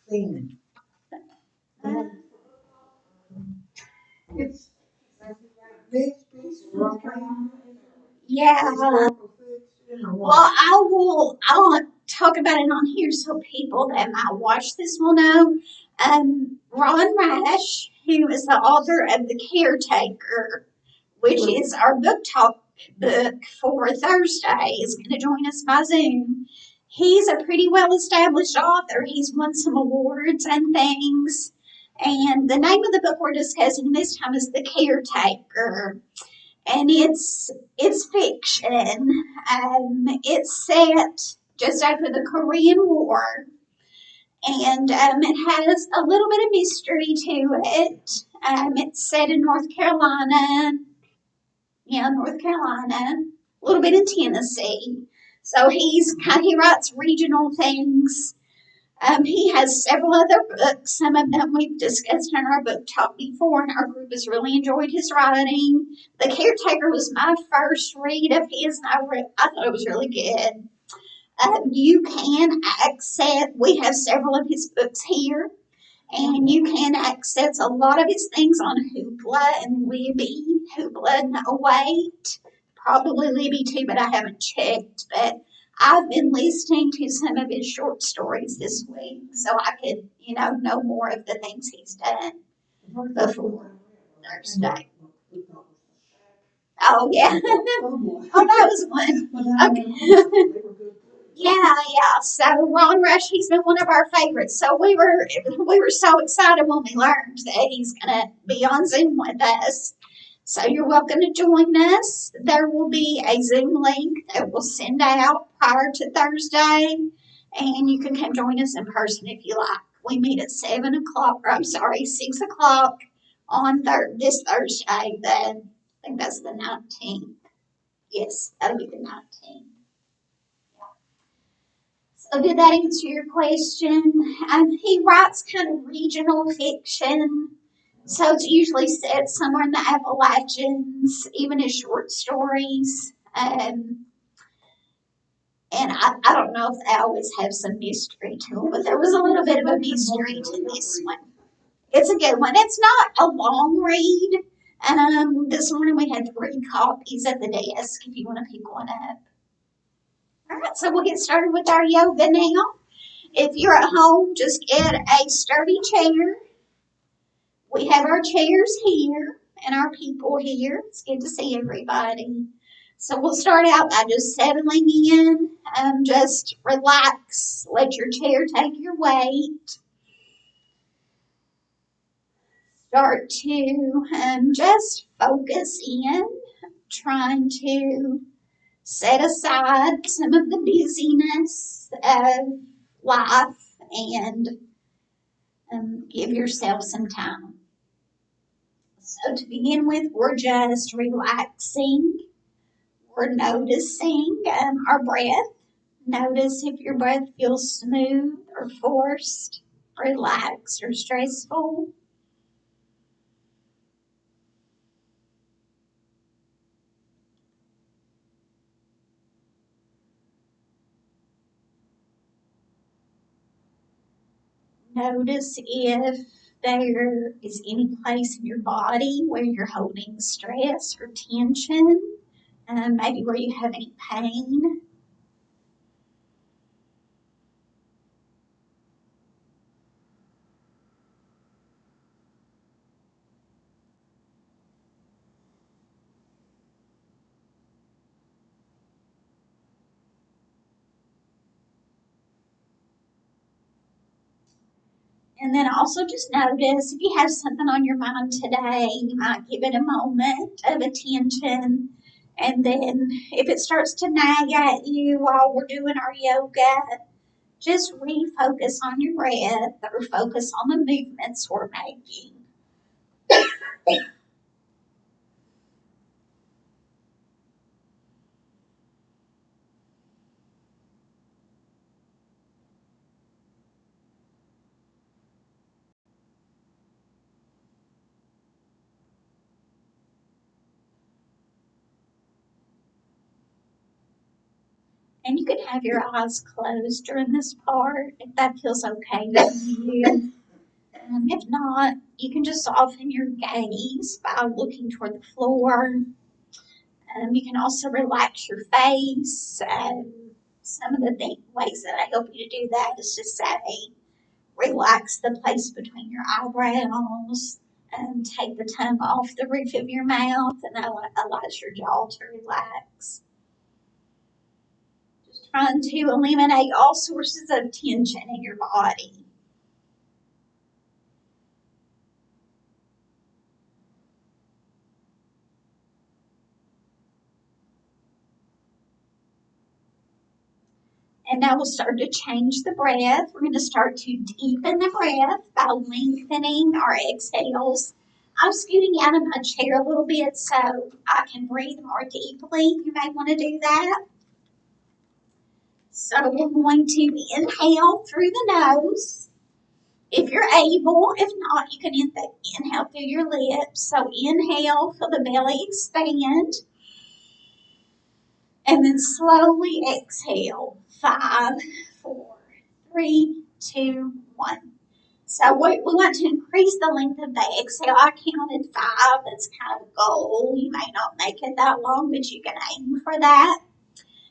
cleaning. It's this piece of rocking. Yeah. Historical fiction or Well, what? I'll talk about it on here so people that might watch this will know. Ron Rash, who is the author of The Caretaker, which is our book talk book for Thursday, is going to join us by Zoom. He's a pretty well established author. He's won some awards and things. And the name of the book we're discussing this time is The Caretaker. And it's fiction. It's set just after the Korean War, and it has a little bit of mystery to it. It's set in North Carolina, yeah, North Carolina, a little bit in Tennessee. So he writes regional things. He has several other books. Some of them we've discussed in our book talk before, and our group has really enjoyed his writing. The Caretaker was my first read of his, and I thought it was really good. You can access, we have several of his books here, and you can access a lot of his things on Hoopla and Libby. Hoopla, no wait, probably Libby too, but I haven't checked. But I've been listening to some of his short stories this week, so I could, know more of the things he's done before Thursday. Oh yeah, oh that was one. Okay. Yeah. So Ron Rush, he's been one of our favorites. So we were so excited when we learned that he's gonna be on Zoom with us. So you're welcome to join us. There will be a Zoom link that we'll send out prior to Thursday, and you can come join us in person if you like. We meet at 7 o'clock, or I'm sorry, 6 o'clock on this Thursday. I think that's the 19th. Yes, that'll be the 19th. So did that answer your question? He writes kind of regional fiction. So it's usually set somewhere in the Appalachians, even his short stories. And I don't know if they always have some mystery to them, but there was a little bit of a mystery to this one. It's a good one. It's not a long read. This morning we had 3 copies at the desk if you want to pick one up. All right, so we'll get started with our yoga now. If you're at home, just get a sturdy chair. We have our chairs here and our people here. It's good to see everybody. So we'll start out by just settling in. Just relax. Let your chair take your weight. Start to just focus in, trying to set aside some of the busyness of life and give yourself some time. So to begin with, we're just relaxing. We're noticing our breath. Notice if your breath feels smooth or forced, relaxed or stressful. Notice if there is any place in your body where you're holding stress or tension, maybe where you have any pain. And then also just notice if you have something on your mind today, you might give it a moment of attention. And then if it starts to nag at you while we're doing our yoga, just refocus on your breath or focus on the movements we're making. And you can have your eyes closed during this part if that feels okay with you. If not, you can just soften your gaze by looking toward the floor. You can also relax your face. Some of the ways that I help you to do that is to say, relax the place between your eyebrows and take the tongue off the roof of your mouth, and that allows your jaw to relax. Just trying to eliminate all sources of tension in your body. And now we'll start to change the breath. We're going to start to deepen the breath by lengthening our exhales. I'm scooting out of my chair a little bit so I can breathe more deeply. You may want to do that. So we're going to inhale through the nose. If you're able, if not, you can inhale through your lips. So inhale, feel the belly expand. And then slowly exhale. 5, 4, 3, 2, 1. So we want to increase the length of the exhale. I counted 5. That's kind of a goal. You may not make it that long, but you can aim for that.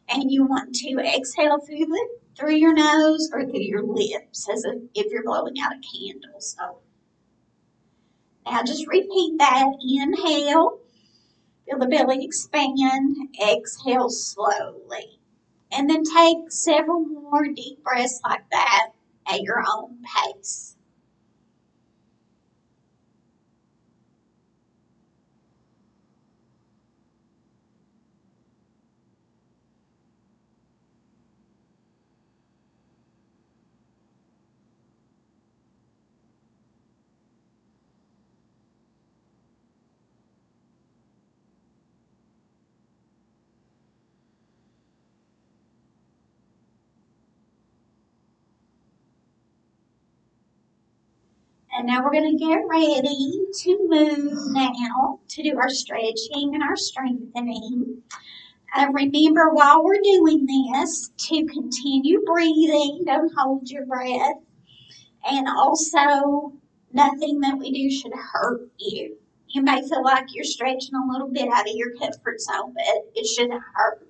And you want to exhale through your nose or through your lips, as if you're blowing out a candle. So now just repeat that. Inhale, feel the belly expand. Exhale slowly. And then take several more deep breaths like that at your own pace. And now we're going to get ready to move now to do our stretching and our strengthening. Remember, while we're doing this, to continue breathing, don't hold your breath, and also nothing that we do should hurt you. You may feel like you're stretching a little bit out of your comfort zone, but it shouldn't hurt,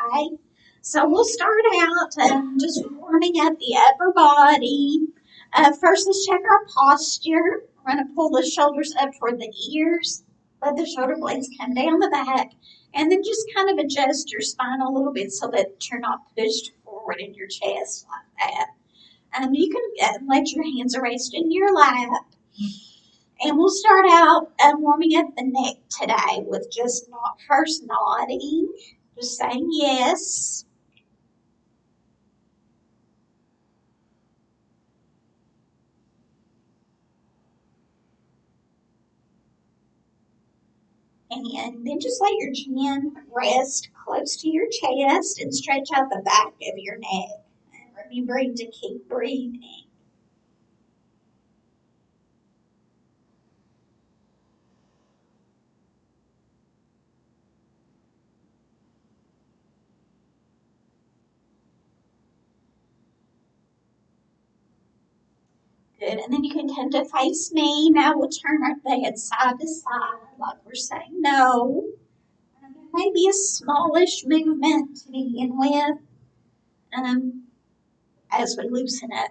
okay? So we'll start out just warming up the upper body. First, let's check our posture. We're going to pull the shoulders up toward the ears. Let the shoulder blades come down the back. And then just kind of adjust your spine a little bit so that you're not pushed forward in your chest like that. You can let your hands rest in your lap. And we'll start out warming up the neck today with just first nodding, just saying yes. And then just let your chin rest close to your chest and stretch out the back of your neck. And remembering to keep breathing. Good. And then you can come to face me. Now we'll turn our head side to side like we're saying no. And there may be a smallish movement to begin with as we loosen up.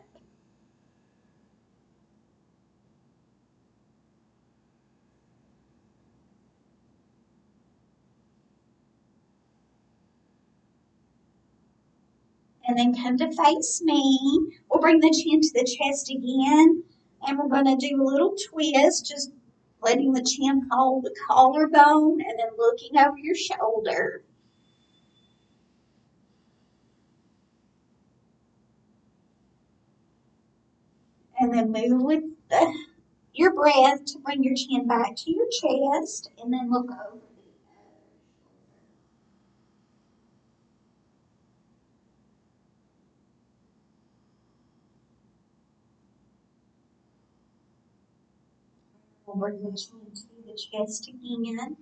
And then come to face me. We'll bring the chin to the chest again. And we're going to do a little twist, just letting the chin hold the collarbone and then looking over your shoulder. And then move with your breath to bring your chin back to your chest and then look over. We'll bring the chin to the chest again.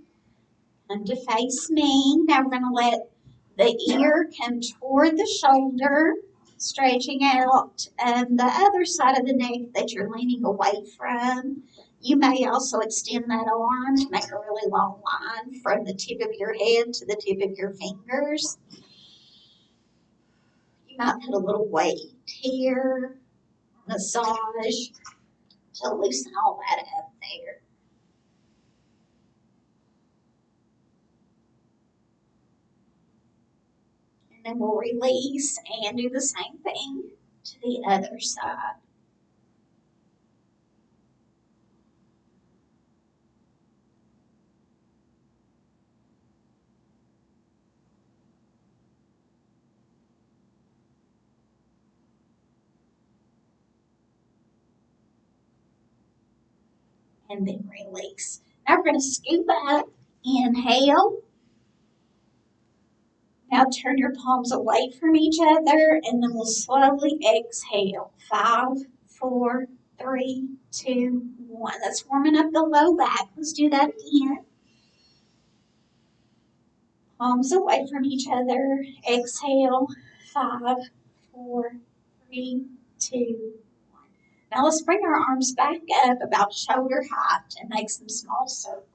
And to face me. Now we're going to let The ear come toward the shoulder, stretching out the other side of the neck that you're leaning away from. You may also extend that arm to make a really long line from the tip of your head to the tip of your fingers. You might put a little weight here, massage to loosen all that up there. And then we'll release and do the same thing to the other side. And then release. Now we're going to scoop up, inhale. Now turn your palms away from each other, and then we'll slowly exhale. 5, 4, 3, 2, 1. That's warming up the low back. Let's do that again. Palms away from each other. Exhale. 5, 4, 3, 2, 1. Now let's bring our arms back up about shoulder height and make some small circles.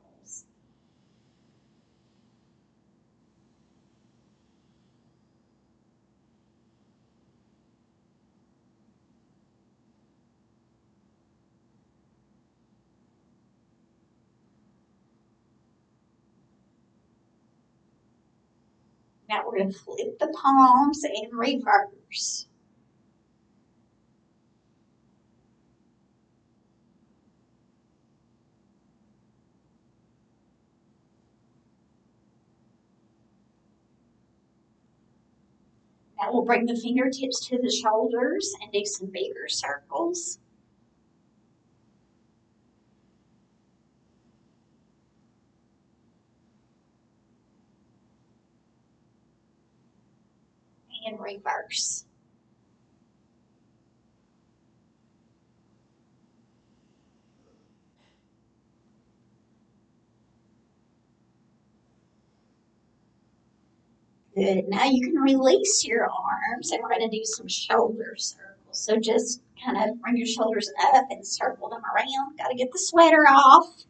Now we're going to flip the palms and reverse. Now we'll bring the fingertips to the shoulders and do some bigger circles. And reverse. Good. Now you can release your arms and we're going to do some shoulder circles. So just kind of bring your shoulders up and circle them around. Got to get the sweater off.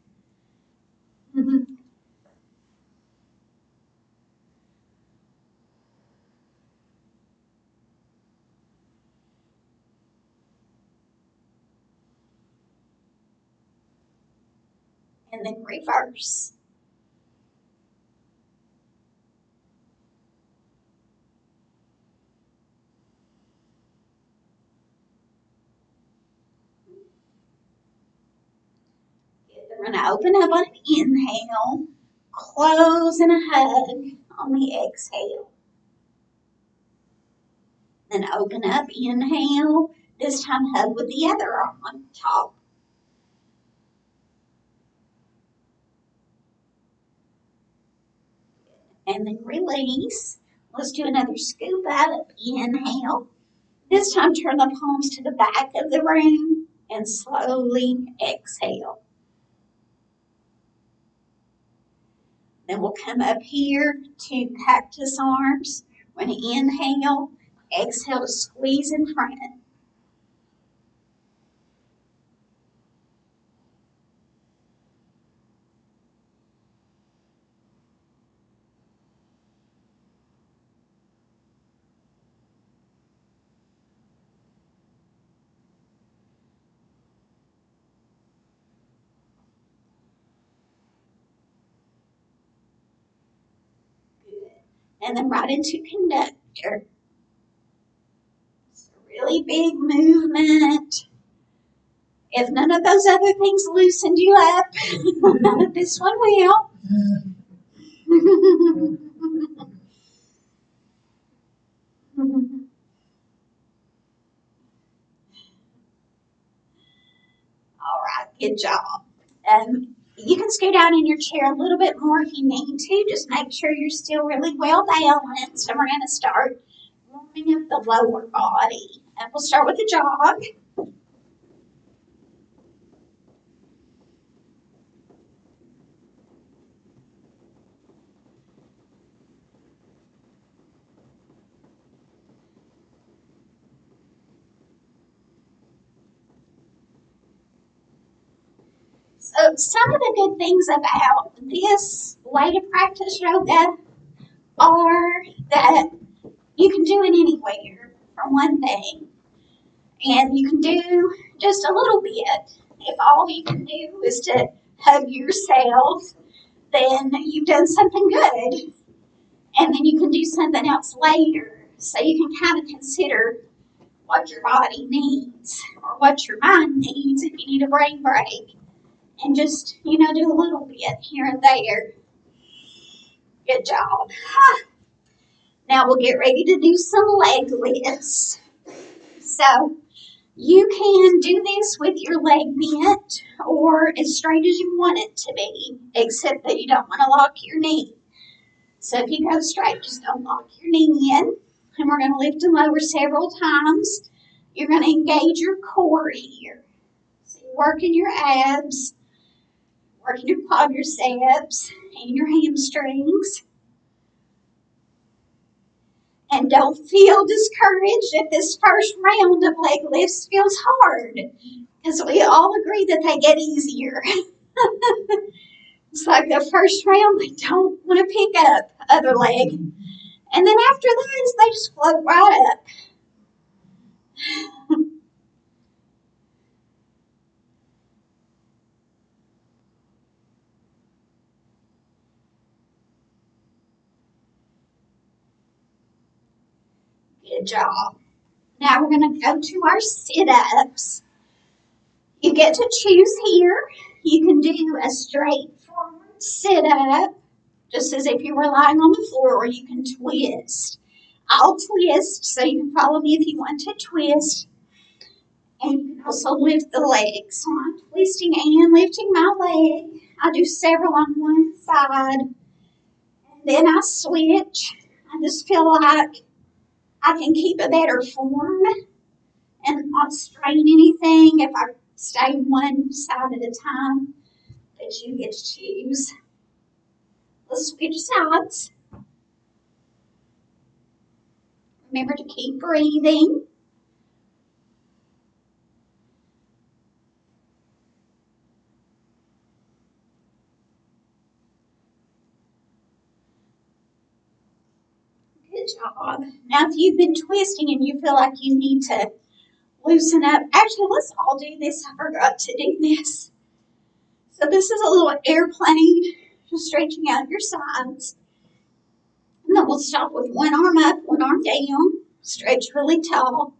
And then reverse. We're going to open up on an inhale, close and a hug on the exhale. Then open up, inhale. This time hug with the other arm on top. And then release. Let's do another scoop up, inhale. This time turn the palms to the back of the room and slowly exhale. Then we'll come up here to cactus arms. We're going to inhale, exhale to squeeze in front. Good. And then right into conductor. It's a really big movement. If none of those other things loosened you up, this one will. All right, good job. You can scoot down in your chair a little bit more if you need to. Just make sure you're still really well balanced. And we're going to start warming up the lower body. And we'll start with the jog. some of the good things about this way to practice yoga are that you can do it anywhere, for one thing. And you can do just a little bit. If all you can do is to hug yourself, then you've done something good. And then you can do something else later. So you can kind of consider what your body needs or what your mind needs if you need a brain break. And just, do a little bit here and there. Good job. Now we'll get ready to do some leg lifts. So you can do this with your leg bent or as straight as you want it to be, except that you don't want to lock your knee. So if you go straight, just don't lock your knee in. And we're going to lift and lower several times. You're going to engage your core here. So you're working your abs, working your quadriceps and your hamstrings. And don't feel discouraged if this first round of leg lifts feels hard, because we all agree that they get easier. It's like the first round, they don't want to pick up other leg. And then after that, they just float right up. Good job. Now we're going to go to our sit-ups. You get to choose here. You can do a straightforward sit-up, just as if you were lying on the floor, or you can twist. I'll twist, so you can follow me if you want to twist. And you can also lift the legs. So I'm twisting and lifting my leg. I do several on one side. And then I switch. I just feel like I can keep a better form and not strain anything if I stay one side at a time. But you get to choose. Let's switch sides. Remember to keep breathing. Good job. Now, if you've been twisting and you feel like you need to loosen up, actually, let's all do this. I forgot to do this. So this is a little airplane, just stretching out your sides. And then we'll stop with one arm up, one arm down. Stretch really tall.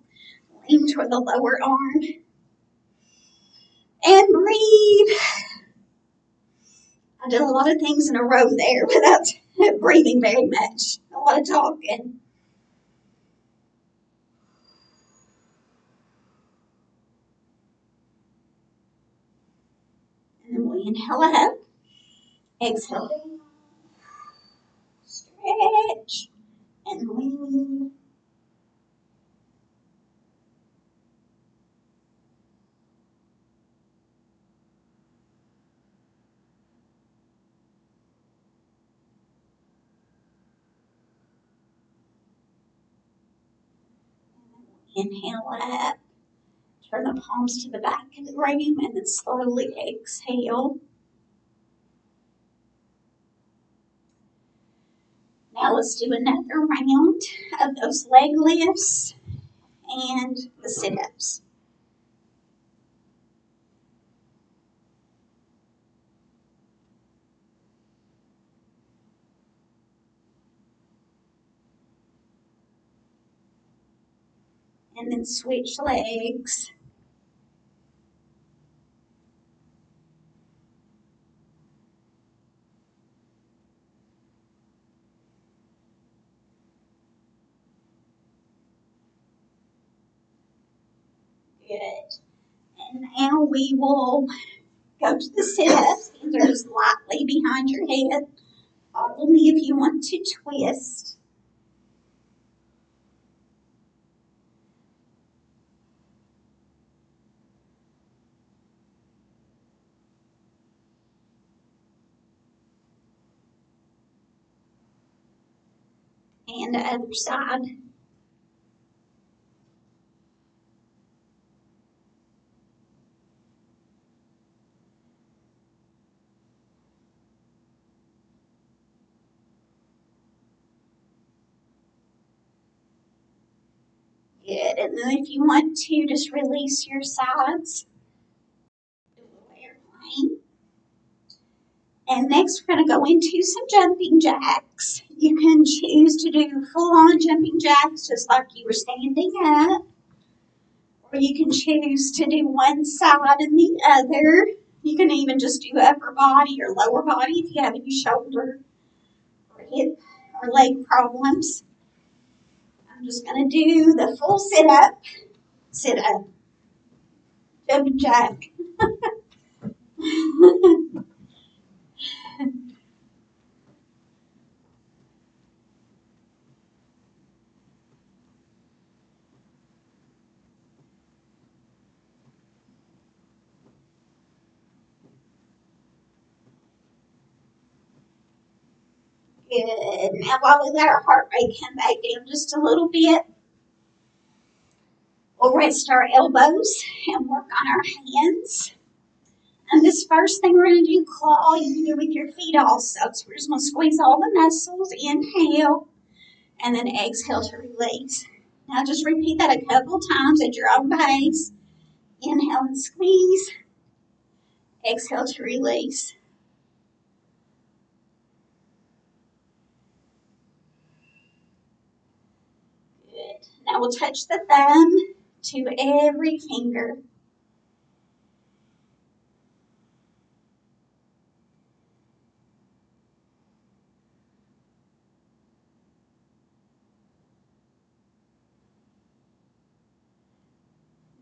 Lean toward the lower arm. And breathe. I did a lot of things in a row there without breathing very much. A lot of talking. And then we inhale up. Exhale down. Stretch. And lean. Inhale up. Turn the palms to the back of the room and then slowly exhale. Now let's do another round of those leg lifts and the sit-ups. And then switch legs. Good. And now we will go to the sit-ups. Hands are just lightly behind your head. Follow me if you want to twist. And the other side. Good. And then if you want to, just release your sides. Do a little airplane. And next, we're going to go into some jumping jacks. You can choose to do full-on jumping jacks, just like you were standing up. Or you can choose to do one side and the other. You can even just do upper body or lower body if you have any shoulder or hip or leg problems. I'm just going to do the full sit up, jumping jack. Good. Now while we let our heart rate come back down just a little bit, we'll rest our elbows and work on our hands. And this first thing we're going to do, claw, you can do with your feet also. So we're just going to squeeze all the muscles, inhale, and then exhale to release. Now just repeat that a couple times at your own pace. Inhale and squeeze, exhale to release. Good. Now we'll touch the thumb to every finger.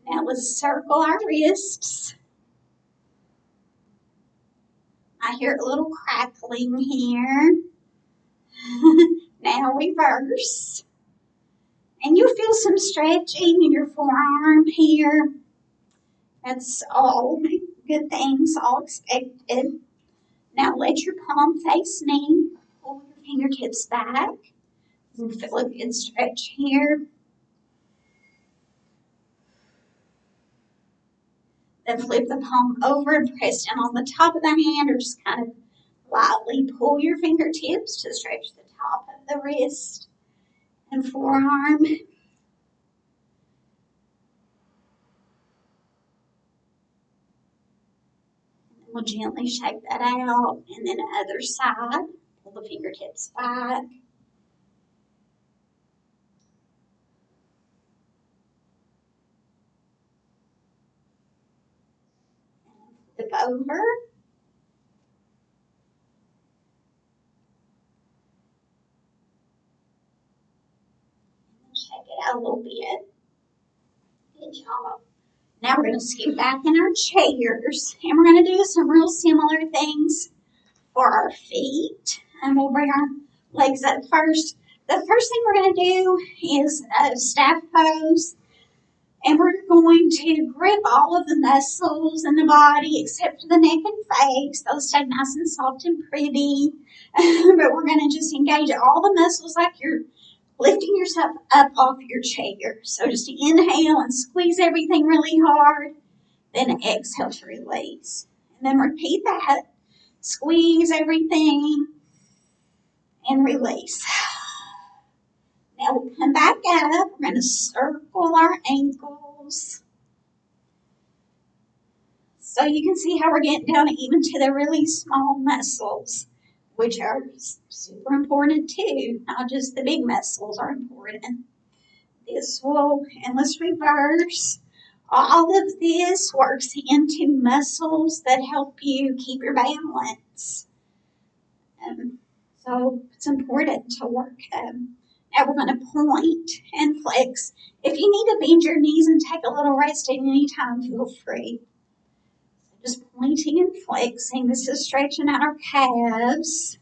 Now let's circle our wrists. I hear a little crackling here. Now reverse. And you'll feel some stretching in your forearm here. That's all good things, all expected. Now let your palm face me. Pull your fingertips back. You feel a good stretch here. Then flip the palm over and press down on the top of the hand, or just kind of lightly pull your fingertips to stretch the top of the wrist and forearm. We'll gently shake that out, and then the other side, pull the fingertips back. Flip over. Shake it out a little bit. Good job. Now we're going to scoot back in our chairs, and we're going to do some real similar things for our feet. And we'll bring our legs up first. The first thing we're going to do is a staff pose. And we're going to grip all of the muscles in the body except for the neck and face. Those stay nice and soft and pretty. But we're going to just engage all the muscles like you're lifting yourself up off your chair. So just inhale and squeeze everything really hard. Then exhale to release. And then repeat that. Squeeze everything and release. Now we'll come back up. We're going to circle our ankles. So you can see how we're getting down even to the really small muscles, which are super important too. Not just the big muscles are important. This will, and let's reverse. All of this works into muscles that help you keep your balance. So it's important to work them. Now we're going to point and flex. If you need to bend your knees and take a little rest at any time, feel free. Just pointing and flexing. This is stretching out our calves.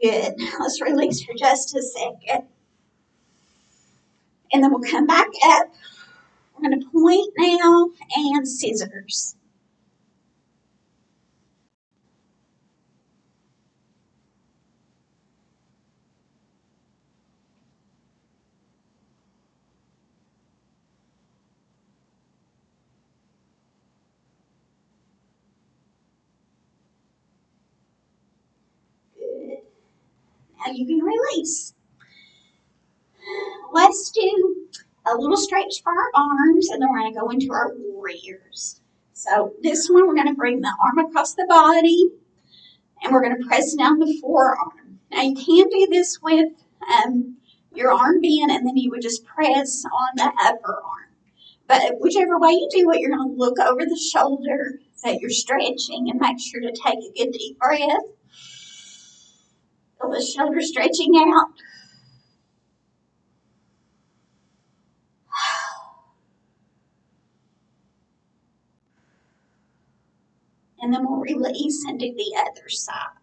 Good. Let's release for just a second. And then we'll come back up. We're going to point now and scissors. Good. Now you can release. let's do a little stretch for our arms, and then we're going to go into our warriors. So this one, we're going to bring the arm across the body, and we're going to press down the forearm. Now you can do this with your arm bent, and then you would just press on the upper arm. But whichever way you do it, you're going to look over the shoulder that you're stretching and make sure to take a good deep breath. Feel the shoulder stretching out. And then we'll release and do the other side.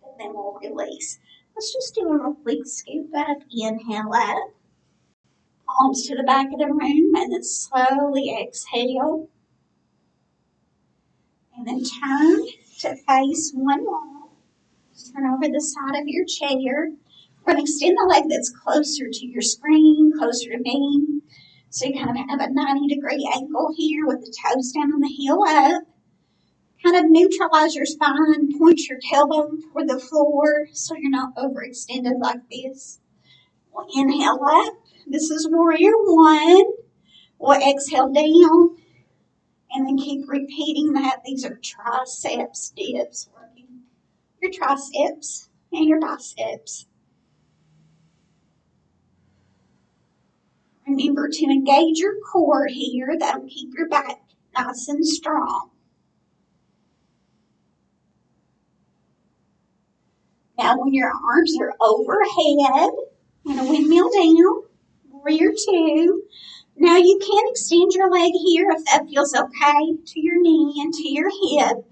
And then we'll release. Let's just do a real quick scoop up. Inhale up. Palms to the back of the room, and then slowly exhale. And then turn to face one wall. Turn over the side of your chair. We're going to extend the leg that's closer to your screen, closer to me. So you kind of have a 90-degree angle here with the toes down and the heel up. Kind of neutralize your spine, point your tailbone toward the floor so you're not overextended like this. We'll inhale up. This is warrior one. We'll exhale down and then keep repeating that. These are triceps dips working. Your triceps and your biceps. Remember to engage your core here. That'll keep your back nice and strong. Now when your arms are overhead, I'm going to windmill down. Warrior two. Now you can extend your leg here if that feels okay to your knee and to your hip.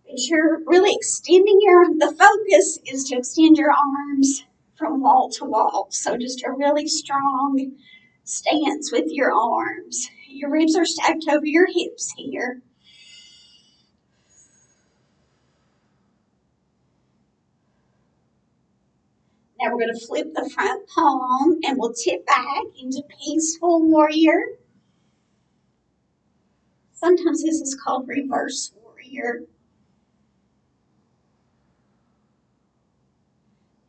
But you're really extending the focus is to extend your arms from wall to wall. So just a really strong stance with your arms. Your ribs are stacked over your hips here. Now we're going to flip the front palm and we'll tip back into peaceful warrior. Sometimes this is called reverse warrior.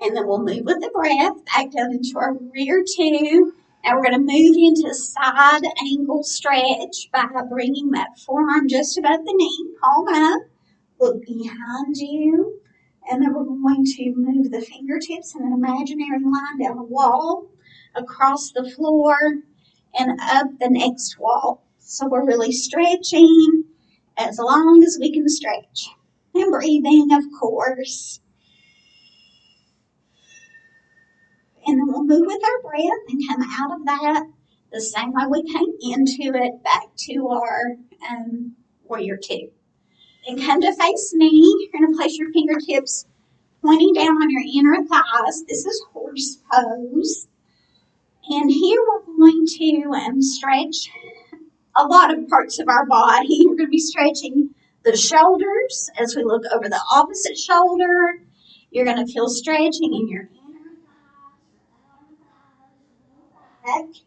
And then we'll move with the breath back down into our warrior two. Now we're going to move into side angle stretch by bringing that forearm just above the knee, palm up, look behind you. And then we're going to move the fingertips in an imaginary line down the wall, across the floor, and up the next wall. So we're really stretching as long as we can stretch. And breathing, of course. And then we'll move with our breath and come out of that the same way we came into it, back to our warrior two. Then come to face me. You're going to place your fingertips pointing down on your inner thighs. This is horse pose. And here we're going to stretch a lot of parts of our body. We're going to be stretching the shoulders as we look over the opposite shoulder. You're going to feel stretching in your inner thighs, back.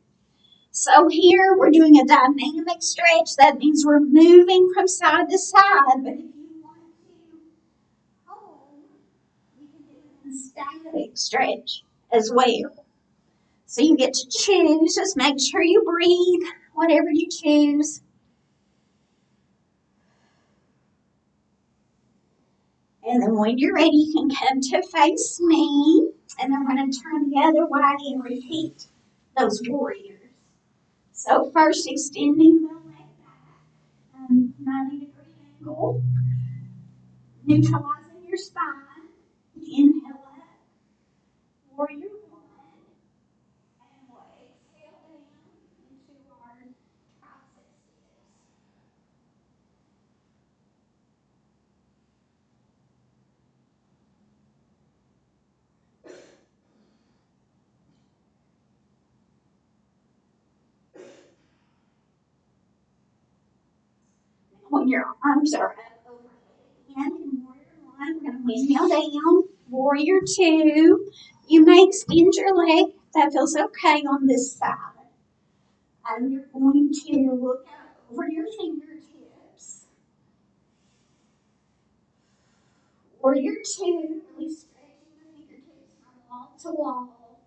So here we're doing a dynamic stretch. That means we're moving from side to side. But if you want to hold, you can do a static stretch as well. So you get to choose. Just make sure you breathe, whatever you choose. And then when you're ready, you can come to face me. And then we're going to turn the other way and repeat those warriors. So first, extending the leg back, 90-degree angle, neutralizing your spine. Inhale up, warrior one, and we'll exhale down into our tricep dips. When your arms are up overhead again in warrior one, we're going to windmill down. Warrior two. You may extend your leg. That feels okay on this side. And you're going to look out over your fingertips. Warrior two. Really stretching the fingertips from wall to wall.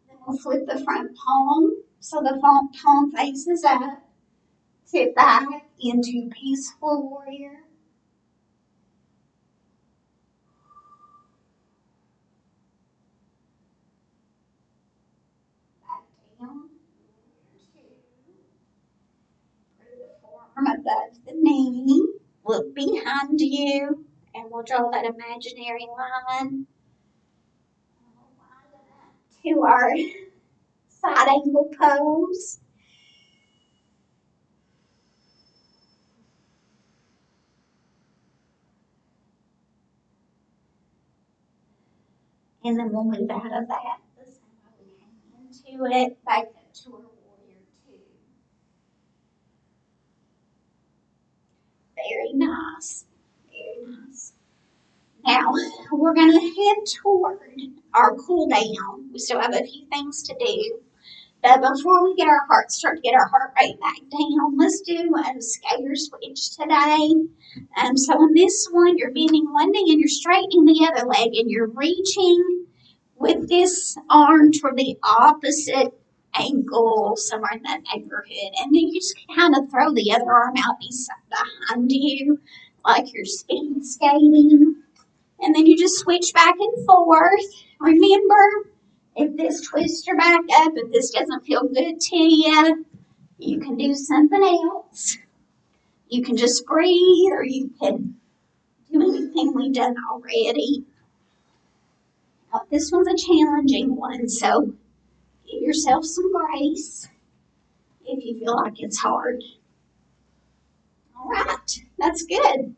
Then we'll flip the front palm so the front palm faces up. Sit back into peaceful warrior. Back down. Put the forearm above the knee. Look behind you, and we'll draw that imaginary line to our side angle pose. And then we'll move out of that the same way we came into it, back up to our warrior two. Very nice. Very nice. Now we're going to head toward our cool down. We still have a few things to do. But before we start to get our heart rate back down, let's do a skater switch today. So in this one, you're bending one knee and you're straightening the other leg, and you're reaching with this arm toward the opposite ankle, somewhere in that neighborhood. And then you just kind of throw the other arm out behind you, like you're speed skating. And then you just switch back and forth. Remember, if this twists your back up, if this doesn't feel good to you, you can do something else. You can just breathe, or you can do anything we've done already. Now, this one's a challenging one, so give yourself some grace if you feel like it's hard. All right, that's good.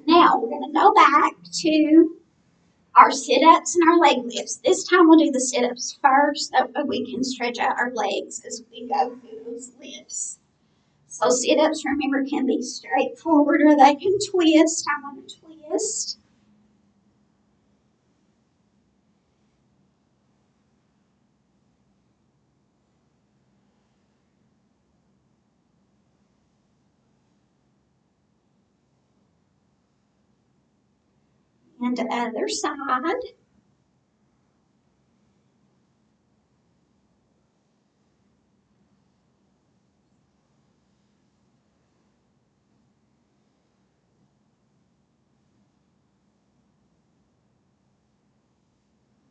Now we're going to go back to our sit-ups and our leg lifts. This time we'll do the sit-ups first, so that we can stretch out our legs as we go through those lifts. So sit-ups, remember, can be straightforward or they can twist. I want to twist. And the other side.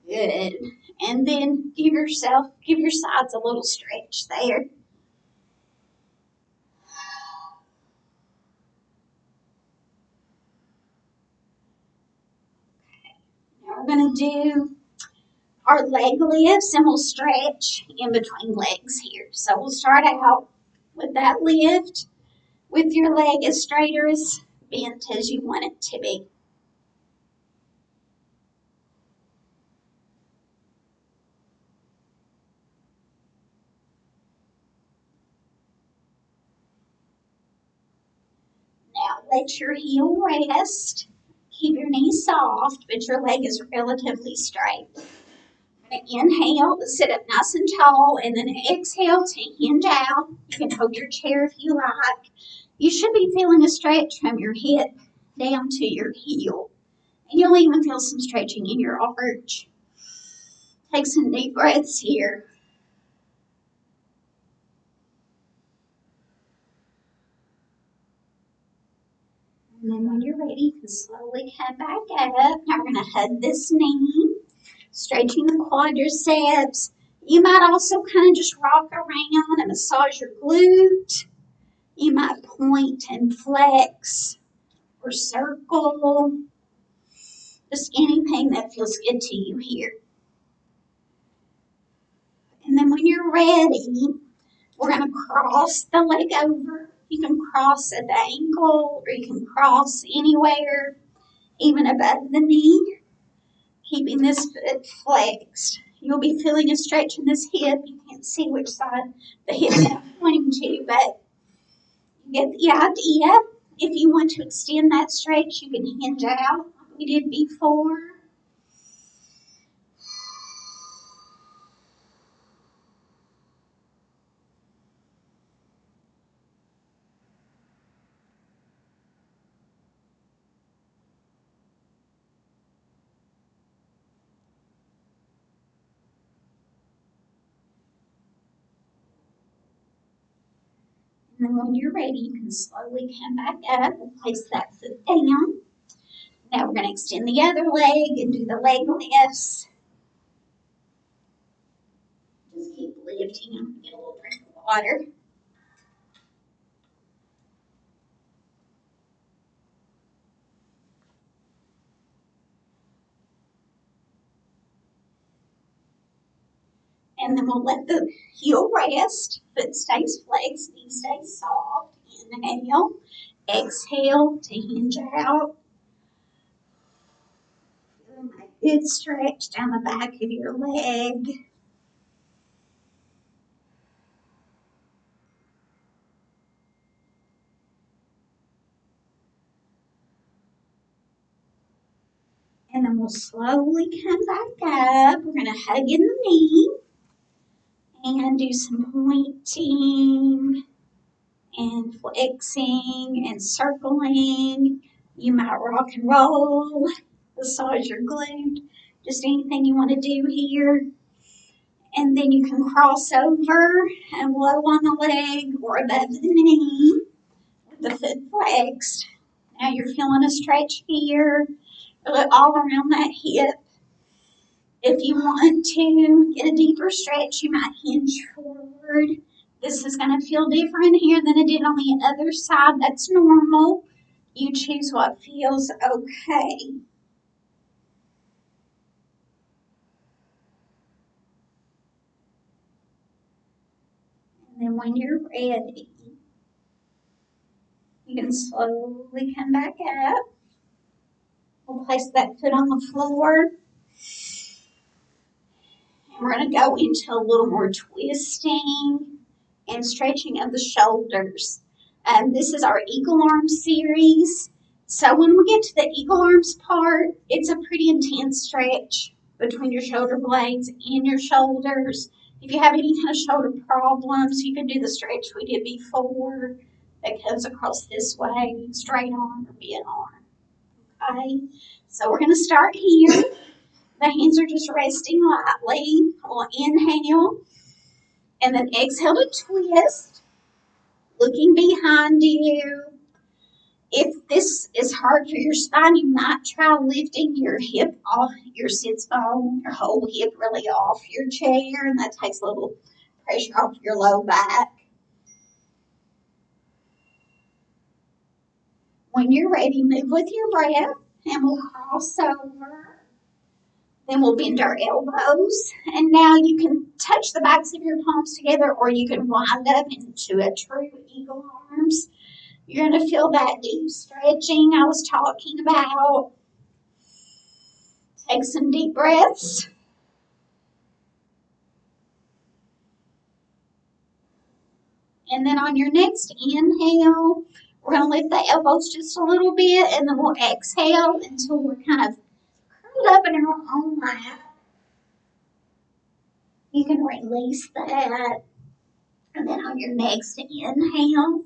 Good. And then give your sides a little stretch there. Now we're going to do our leg lifts, and we'll stretch in between legs here. So we'll start out with that lift with your leg as straight or as bent as you want it to be. Now let your heel rest. Keep your knee soft, but your leg is relatively straight. Inhale to sit up nice and tall, and then exhale to hinge out. You can hold your chair if you like. You should be feeling a stretch from your hip down to your heel. And you'll even feel some stretching in your arch. Take some deep breaths here. And then when you're ready, you can slowly come back up. Now we're going to hug this knee, stretching the quadriceps. You might also kind of just rock around and massage your glute. You might point and flex or circle. Just anything that feels good to you here. And then when you're ready, we're going to cross the leg over. You can cross at the ankle, or you can cross anywhere, even above the knee, keeping this foot flexed. You'll be feeling a stretch in this hip. You can't see which side the hip is pointing to, but you get the idea. If you want to extend that stretch, you can hinge out we did before. And then when you're ready, you can slowly come back up and place that foot down. Now we're going to extend the other leg and do the leg lifts. Just keep lifting. I'm going to get a little drink of water. And then we'll let the heel rest. Foot stays flexed, knee stays soft. Inhale. Exhale to hinge out. Feeling that good stretch down the back of your leg. And then we'll slowly come back up. We're going to hug in the knee and do some pointing and flexing and circling. You might rock and roll, massage your glute, just anything you want to do here. And then you can cross over and low on the leg or above the knee with the foot flexed. Now you're feeling a stretch here, all around that hip. If you want to get a deeper stretch, you might hinge forward. This is going to feel different here than it did on the other side. That's normal. You choose what feels okay. And then when you're ready, you can slowly come back up. We'll place that foot on the floor. And we're going to go into a little more twisting and stretching of the shoulders. This is our Eagle Arms series. So when we get to the Eagle Arms part, it's a pretty intense stretch between your shoulder blades and your shoulders. If you have any kind of shoulder problems, you can do the stretch we did before that goes across this way, straight arm or bent arm. Okay, so we're going to start here. The hands are just resting lightly. We'll inhale and then exhale to twist, looking behind you. If this is hard for your spine, you might try lifting your hip off, your sits bone, your whole hip really off your chair, and that takes a little pressure off your low back. When you're ready, move with your breath, and we'll cross over. Then we'll bend our elbows, and now you can touch the backs of your palms together, or you can wind up into a true eagle arms. You're going to feel that deep stretching I was talking about. Take some deep breaths. And then on your next inhale, we're going to lift the elbows just a little bit, and then we'll exhale until we're kind of curled up in our own lap. You can release that. And then on your next inhale,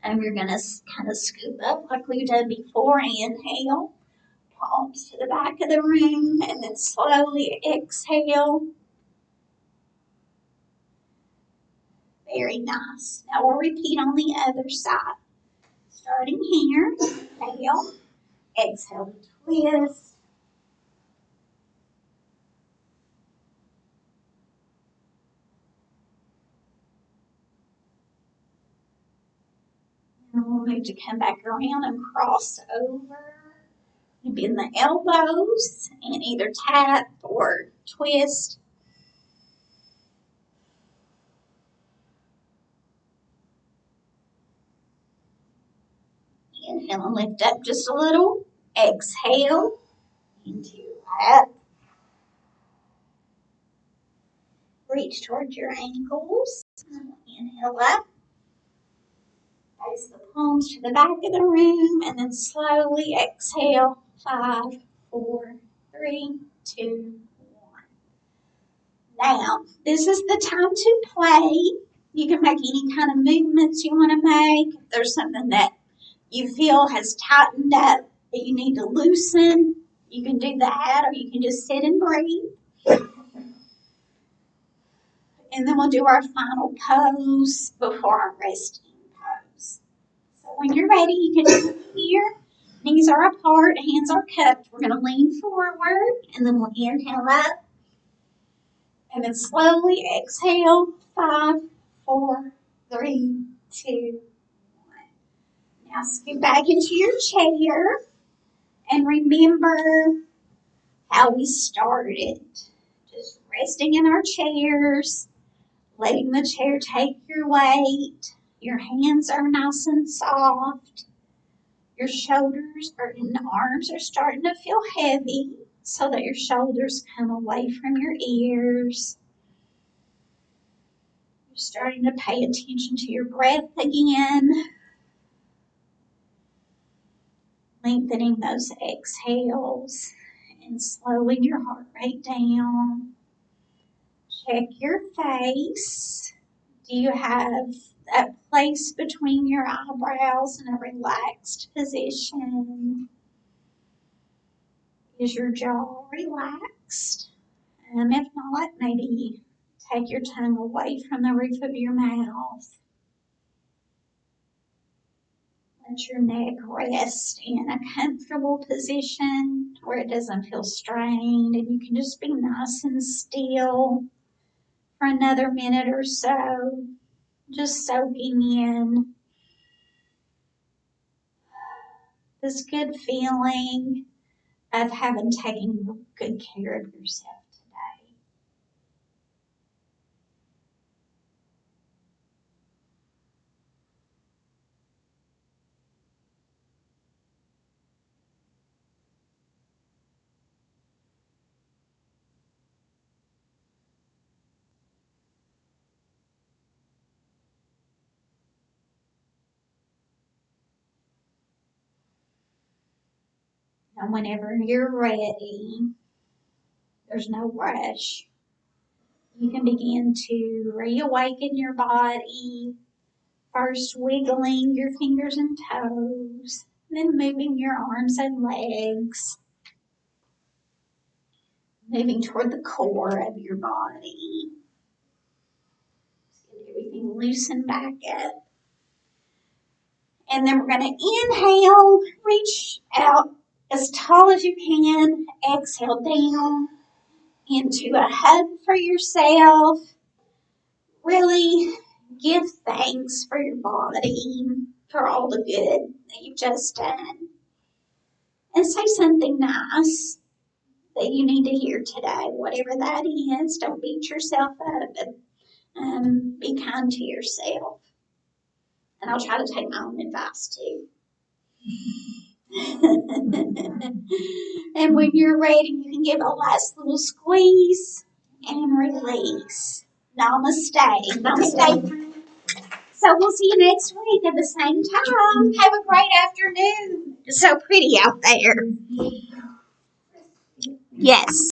you're going to kind of scoop up like we've done before. Inhale, palms to the back of the room, and then slowly exhale. Very nice. Now we'll repeat on the other side. Starting here, inhale, exhale, twist. And we'll move to come back around and cross over. You bend the elbows and either tap or twist. Inhale and lift up just a little. Exhale into your lap. Reach towards your ankles. Inhale up. Place the palms to the back of the room and then slowly exhale. 5, 4, 3, 2, 1. Now, this is the time to play. You can make any kind of movements you want to make. If there's something that you feel has tightened up that you need to loosen, you can do that, or you can just sit and breathe. And then we'll do our final pose before our resting pose. So when you're ready, you can sit here. Knees are apart, hands are cupped. We're going to lean forward, and then we'll inhale up. And then slowly exhale. 5, 4, 3, 2, 1. Now scoot back into your chair. And remember how we started. Just resting in our chairs. Letting the chair take your weight. Your hands are nice and soft. Your shoulders and arms are starting to feel heavy so that your shoulders come away from your ears. You're starting to pay attention to your breath again. Lengthening those exhales and slowing your heart rate down. Check your face. Do you have that place between your eyebrows in a relaxed position? Is your jaw relaxed? If not, maybe take your tongue away from the roof of your mouth. Let your neck rest in a comfortable position where it doesn't feel strained, and you can just be nice and still for another minute or so, just soaking in this good feeling of having taken good care of yourself today. And whenever you're ready, there's no rush. You can begin to reawaken your body, first wiggling your fingers and toes, then moving your arms and legs, moving toward the core of your body. Just get everything loosened back up. And then we're going to inhale, reach out as tall as you can, exhale down into a hug for yourself. Really give thanks for your body, for all the good that you've just done. And say something nice that you need to hear today, whatever that is. Don't beat yourself up, but be kind to yourself. And I'll try to take my own advice too. And when you're ready, you can give a last little squeeze and release. Namaste. Namaste. So we'll see you next week at the same time. Have a great afternoon. It's so pretty out there. Yes.